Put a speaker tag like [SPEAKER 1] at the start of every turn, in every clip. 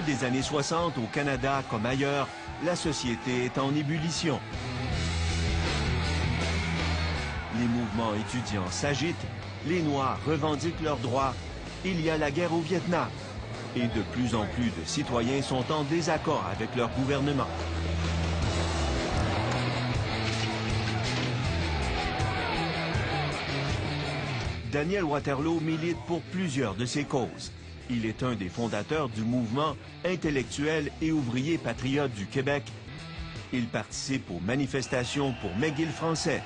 [SPEAKER 1] des années 60, au Canada comme ailleurs, la société est en ébullition. Les mouvements étudiants s'agitent, les Noirs revendiquent leurs droits, il y a la guerre au Vietnam. Et de plus en plus de citoyens sont en désaccord avec leur gouvernement. Daniel Waterloo milite pour plusieurs de ces causes. Il est un des fondateurs du mouvement intellectuel et ouvrier patriote du Québec. Il participe aux manifestations pour McGill français.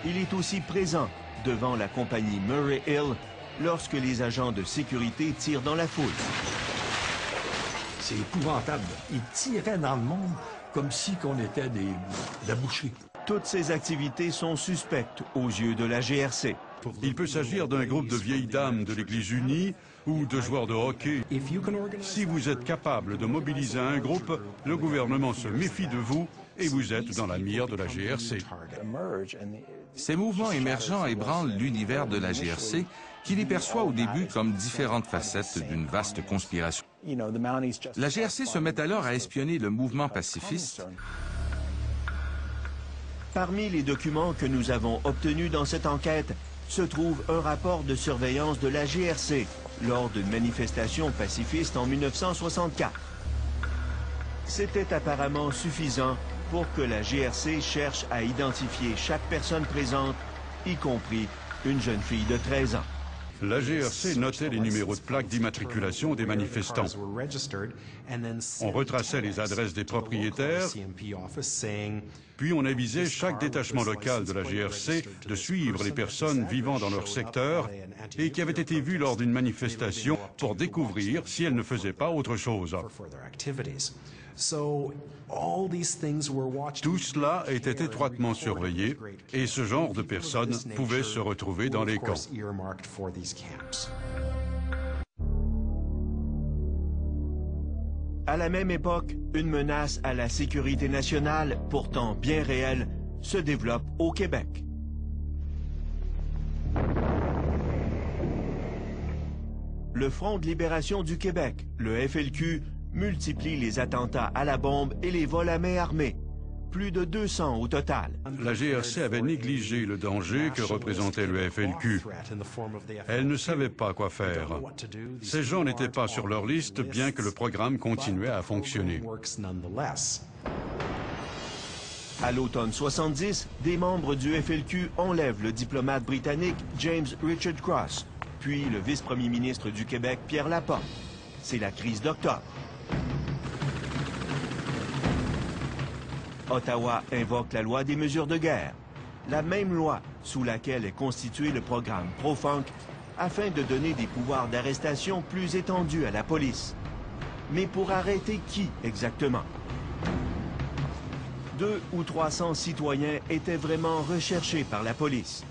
[SPEAKER 1] Il est aussi présent devant la compagnie Murray Hill lorsque les agents de sécurité tirent dans la foule.
[SPEAKER 2] C'est épouvantable. Ils tiraient dans le monde comme si on était de la boucherie.
[SPEAKER 1] Toutes ces activités sont suspectes aux yeux de la GRC.
[SPEAKER 3] Il peut s'agir d'un groupe de vieilles dames de l'Église unie ou de joueurs de hockey. Si vous êtes capable de mobiliser un groupe, le gouvernement se méfie de vous et vous êtes dans la mire de la GRC.
[SPEAKER 4] Ces mouvements émergents ébranlent l'univers de la GRC, qui les perçoit au début comme différentes facettes d'une vaste conspiration. La GRC se met alors à espionner le mouvement pacifiste.
[SPEAKER 1] Parmi les documents que nous avons obtenus dans cette enquête se trouve un rapport de surveillance de la GRC lors d'une manifestation pacifiste en 1964. C'était apparemment suffisant pour que la GRC cherche à identifier chaque personne présente, y compris une jeune fille de 13 ans.
[SPEAKER 3] La GRC notait les numéros de plaques d'immatriculation des manifestants. On retraçait les adresses des propriétaires, puis on avisait chaque détachement local de la GRC de suivre les personnes vivant dans leur secteur et qui avaient été vues lors d'une manifestation pour découvrir si elles ne faisaient pas autre chose. Tout cela était étroitement surveillé et ce genre de personnes pouvait se retrouver dans les camps.
[SPEAKER 1] À la même époque, une menace à la sécurité nationale, pourtant bien réelle, se développe au Québec. Le Front de libération du Québec, le FLQ, multiplie les attentats à la bombe et les vols à main armée. Plus de 200 au total.
[SPEAKER 3] La GRC avait négligé le danger que représentait le FLQ. Elle ne savait pas quoi faire. Ces gens n'étaient pas sur leur liste, bien que le programme continuait à fonctionner.
[SPEAKER 1] À l'automne 70, des membres du FLQ enlèvent le diplomate britannique James Richard Cross, puis le vice-premier ministre du Québec, Pierre Laporte. C'est la crise d'octobre. Ottawa invoque la loi des mesures de guerre, la même loi sous laquelle est constitué le programme Pro-Funk, afin de donner des pouvoirs d'arrestation plus étendus à la police. Mais pour arrêter qui exactement? 200 ou 300 citoyens étaient vraiment recherchés par la police.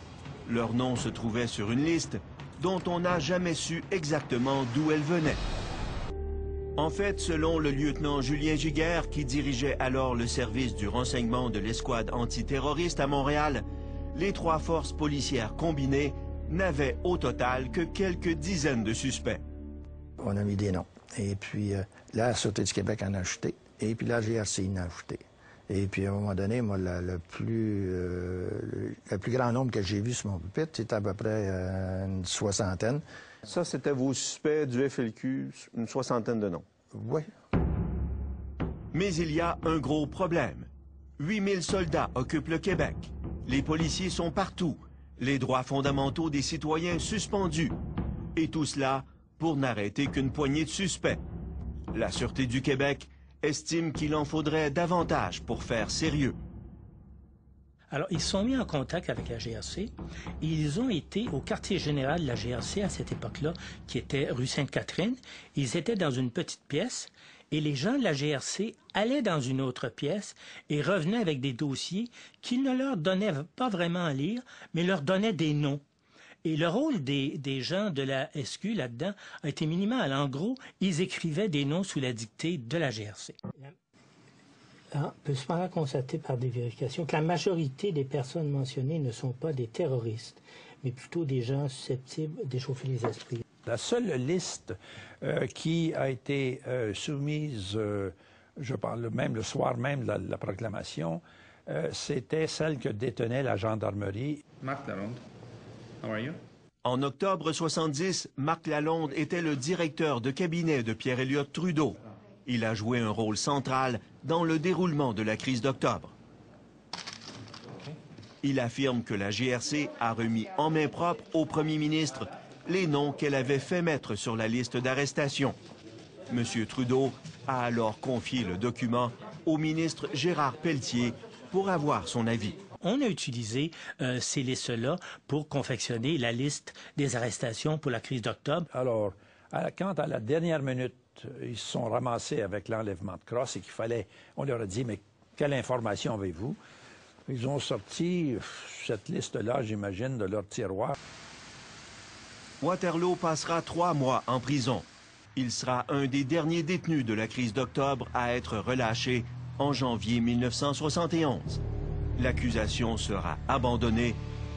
[SPEAKER 1] Leur nom se trouvait sur une liste dont on n'a jamais su exactement d'où elle venait. En fait, selon le lieutenant Julien Giguère, qui dirigeait alors le service du renseignement de l'escouade antiterroriste à Montréal, les trois forces policières combinées n'avaient au total que quelques dizaines de suspects.
[SPEAKER 5] On a mis des noms. Et puis, la Sûreté du Québec en a ajouté. Et puis, la GRC en a ajouté. Et puis, à un moment donné, moi, le plus grand nombre que j'ai vu sur mon pupitre, c'était à peu près une soixantaine.
[SPEAKER 1] Ça, c'était vos suspects du FLQ, une soixantaine de noms.
[SPEAKER 5] Oui.
[SPEAKER 1] Mais il y a un gros problème. 8000 soldats occupent le Québec. Les policiers sont partout. Les droits fondamentaux des citoyens suspendus. Et tout cela pour n'arrêter qu'une poignée de suspects. La Sûreté du Québec estime qu'il en faudrait davantage pour faire sérieux.
[SPEAKER 6] Alors, ils se sont mis en contact avec la GRC et ils ont été au quartier général de la GRC à cette époque-là, qui était rue Sainte-Catherine. Ils étaient dans une petite pièce et les gens de la GRC allaient dans une autre pièce et revenaient avec des dossiers qu'ils ne leur donnaient pas vraiment à lire, mais leur donnaient des noms. Et le rôle des gens de la SQ là-dedans a été minimal. En gros, ils écrivaient des noms sous la dictée de la GRC. On peut cependant constater par des vérifications que la majorité des personnes mentionnées ne sont pas des terroristes, mais plutôt des gens susceptibles d'échauffer les esprits.
[SPEAKER 2] La seule liste qui a été soumise, je parle même le soir même de la proclamation, c'était celle que détenait la gendarmerie.
[SPEAKER 7] Marc Lalonde, how are you?
[SPEAKER 1] En octobre 70, Marc Lalonde était le directeur de cabinet de Pierre Elliott Trudeau. Il a joué un rôle central dans le déroulement de la crise d'octobre. Il affirme que la GRC a remis en main propre au premier ministre les noms qu'elle avait fait mettre sur la liste d'arrestation. M. Trudeau a alors confié le document au ministre Gérard Pelletier pour avoir son avis.
[SPEAKER 6] On a utilisé ces listes-là pour confectionner la liste des arrestations pour la crise d'octobre.
[SPEAKER 2] Alors, quand à la dernière minute, ils se sont ramassés avec l'enlèvement de Cross et qu'il fallait, on leur a dit, mais quelle information avez-vous? Ils ont sorti cette liste-là, j'imagine, de leur tiroir.
[SPEAKER 1] Waterloo passera 3 mois en prison. Il sera un des derniers détenus de la crise d'octobre à être relâché en janvier 1971. L'accusation sera abandonnée.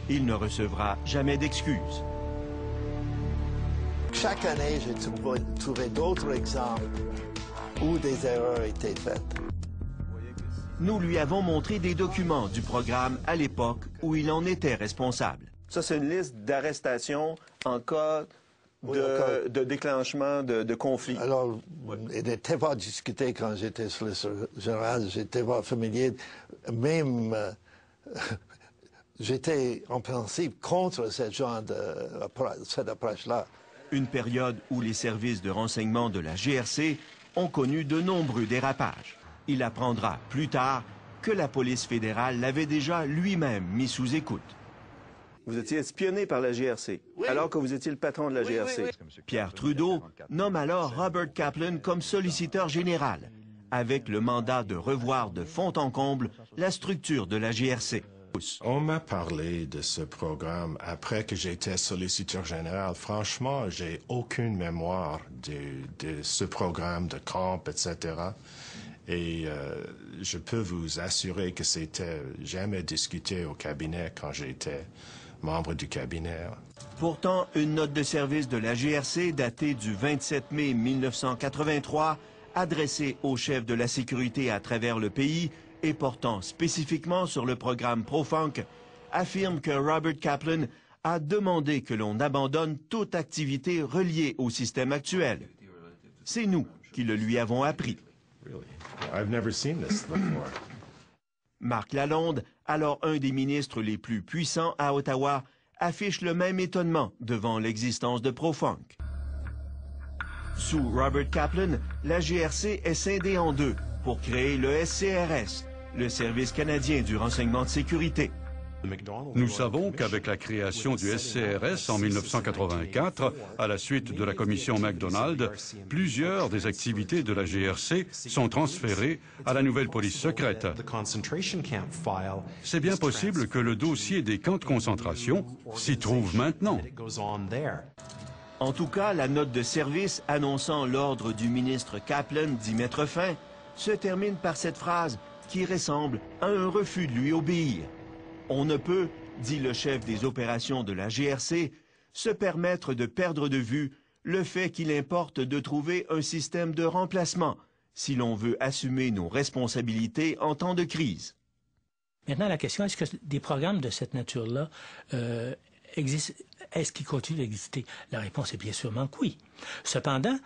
[SPEAKER 1] Il ne recevra jamais d'excuses.
[SPEAKER 8] Chaque année, j'ai trouvé d'autres exemples où des erreurs étaient faites.
[SPEAKER 1] Nous lui avons montré des documents du programme à l'époque où il en était responsable. Ça, c'est une liste d'arrestations en cas de déclenchement de conflit.
[SPEAKER 8] Alors, il n'était pas discuté quand j'étais solliciteur général, j'étais pas familier. Même, j'étais en principe contre cette approche-là.
[SPEAKER 1] Une période où les services de renseignement de la GRC ont connu de nombreux dérapages. Il apprendra plus tard que la police fédérale l'avait déjà lui-même mis sous écoute. Vous étiez espionné par la GRC, alors que vous étiez le patron de la GRC. Pierre Trudeau nomme alors Robert Kaplan comme solliciteur général, avec le mandat de revoir de fond en comble la structure de la GRC.
[SPEAKER 9] On m'a parlé de ce programme après que j'étais solliciteur général. Franchement, j'ai aucune mémoire de ce programme de camp, etc. Et je peux vous assurer que c'était jamais discuté au cabinet quand j'étais membre du cabinet.
[SPEAKER 1] Pourtant, une note de service de la GRC datée du 27 mai 1983, adressée au chef de la sécurité à travers le pays et portant spécifiquement sur le programme Pro-Funk, affirme que Robert Kaplan a demandé que l'on abandonne toute activité reliée au système actuel. C'est nous qui le lui avons appris. Marc Lalonde, alors un des ministres les plus puissants à Ottawa, affiche le même étonnement devant l'existence de Pro-Funk. Sous Robert Kaplan, la GRC est scindée en deux pour créer le SCRS, le Service canadien du renseignement de sécurité.
[SPEAKER 3] Nous savons qu'avec la création du SCRS en 1984, à la suite de la commission MacDonald, plusieurs des activités de la GRC sont transférées à la nouvelle police secrète. C'est bien possible que le dossier des camps de concentration s'y trouve maintenant.
[SPEAKER 1] En tout cas, la note de service annonçant l'ordre du ministre Kaplan d'y mettre fin se termine par cette phrase qui ressemble à un refus de lui obéir. On ne peut, dit le chef des opérations de la GRC, se permettre de perdre de vue le fait qu'il importe de trouver un système de remplacement si l'on veut assumer nos responsabilités en temps de crise.
[SPEAKER 6] Maintenant, la question, est-ce que des programmes de cette nature-là existent? Est-ce qu'ils continuent d'exister? La réponse est bien sûrement que oui. Cependant,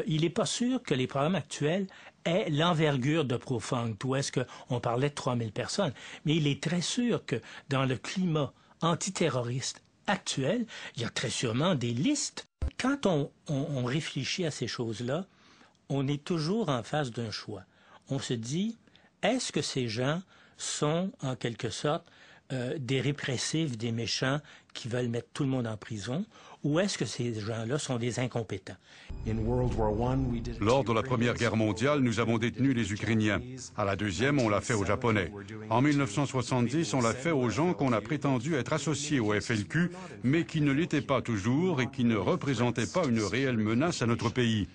[SPEAKER 6] il n'est pas sûr que les programmes actuels aient l'envergure de Pro-Funk, où est-ce qu'on parlait de 3000 personnes. Mais il est très sûr que dans le climat antiterroriste actuel, il y a très sûrement des listes. Quand on réfléchit à ces choses-là, on est toujours en face d'un choix. On se dit, est-ce que ces gens sont, en quelque sorte, des répressifs, des méchants qui veulent mettre tout le monde en prison, ou est-ce que ces gens-là sont des incompétents?
[SPEAKER 3] Lors de la Première Guerre mondiale, nous avons détenu les Ukrainiens. À la deuxième, on l'a fait aux Japonais. En 1970, on l'a fait aux gens qu'on a prétendu être associés au FLQ, mais qui ne l'étaient pas toujours et qui ne représentaient pas une réelle menace à notre pays.